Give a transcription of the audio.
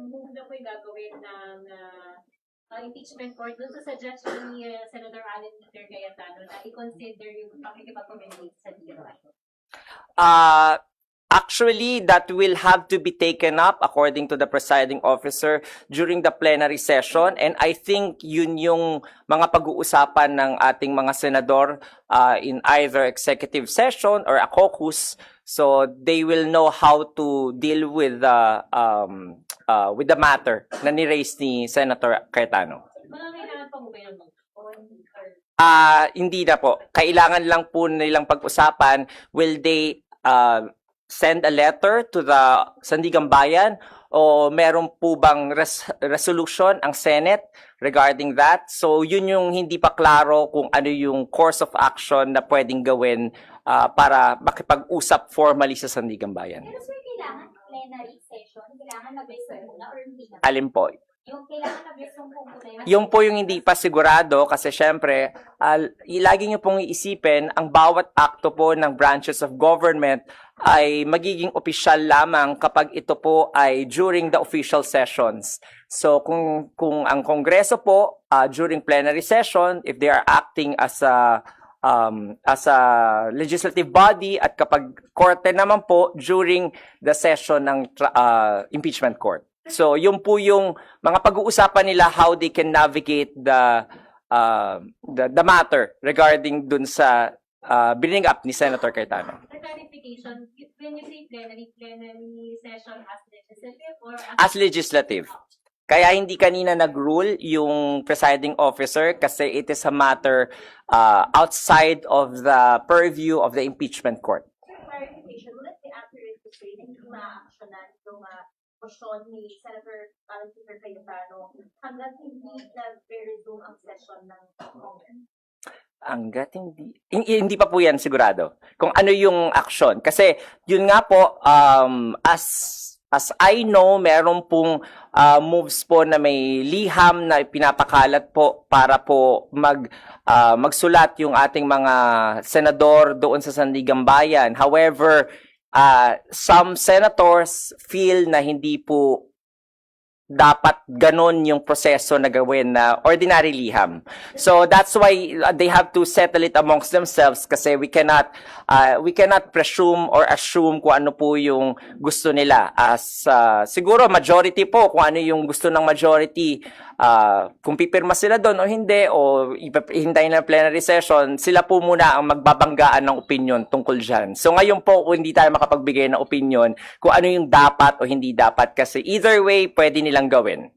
move na po yung gagawin ng impeachment court dun sa suggestion ni Senator Alan Peter Cayetano na i-consider yung pakikipag-communicate sa DOI? Actually, that will have to be taken up according to the presiding officer during the plenary session. And I think yun yung mga pag-uusapan ng ating mga senador in either executive session or a caucus. So they will know how to deal with the matter na ni-raise ni Senator Cayetano. Mga kailangan pa mo ba yung Hindi na po. Kailangan lang po nilang pag-usapan, will they send a letter to the Sandigang Bayan o meron po bang resolution ang Senate regarding that? So yun yung hindi pa klaro kung ano yung course of action na pwedeng gawin para makipag-usap formally sa Sandigang Bayan. Pero sir, kailangan plenary session? Kailangan na-resume muna or hindi na? Alin po? Yung kailangan na-resume po muna yun? Yung po yung hindi pa sigurado kasi syempre, lagi nyo pong iisipin, ang bawat akto po ng branches of government ay magiging opisyal lamang kapag ito po ay during the official sessions. So kung ang Kongreso po during plenary session, if they are acting as a legislative body at kapag korte naman po during the session ng impeachment court. So yun po yung mga pag-uusapan nila how they can navigate the matter regarding dun sa bringing up ni Senator Cayetano. For clarification, when you say plenary session as legislative or As legislative. Kaya hindi kanina nag-rule yung presiding officer kasi it is a matter outside of the purview of the impeachment court. Sir, clarification, will it be accurate to say na hindi ma-actionan yung motion ni Senator Alan Peter Cayetano hanggang hindi na-resume ang session ng Congress? Hanggat hindi pa po yan sigurado kung ano yung action. Kasi yun nga po, as I know, meron pong moves po na may liham na pinapakalat po para po magsulat yung ating mga senador doon sa Sandigang Bayan. However, some senators feel na hindi po dapat ganon yung proseso na gawin na ordinary liham. So that's why they have to settle it amongst themselves kasi we cannot presume or assume kung ano po yung gusto nila. As siguro majority po kung ano yung gusto ng majority, kung pipirma sila doon o hindi o ihintayin na plenary session, sila po muna ang magbabanggaan ng opinion tungkol dyan. So ngayon po hindi tayo makapagbigay ng opinion kung ano yung dapat o hindi dapat kasi either way pwede nilang gawin.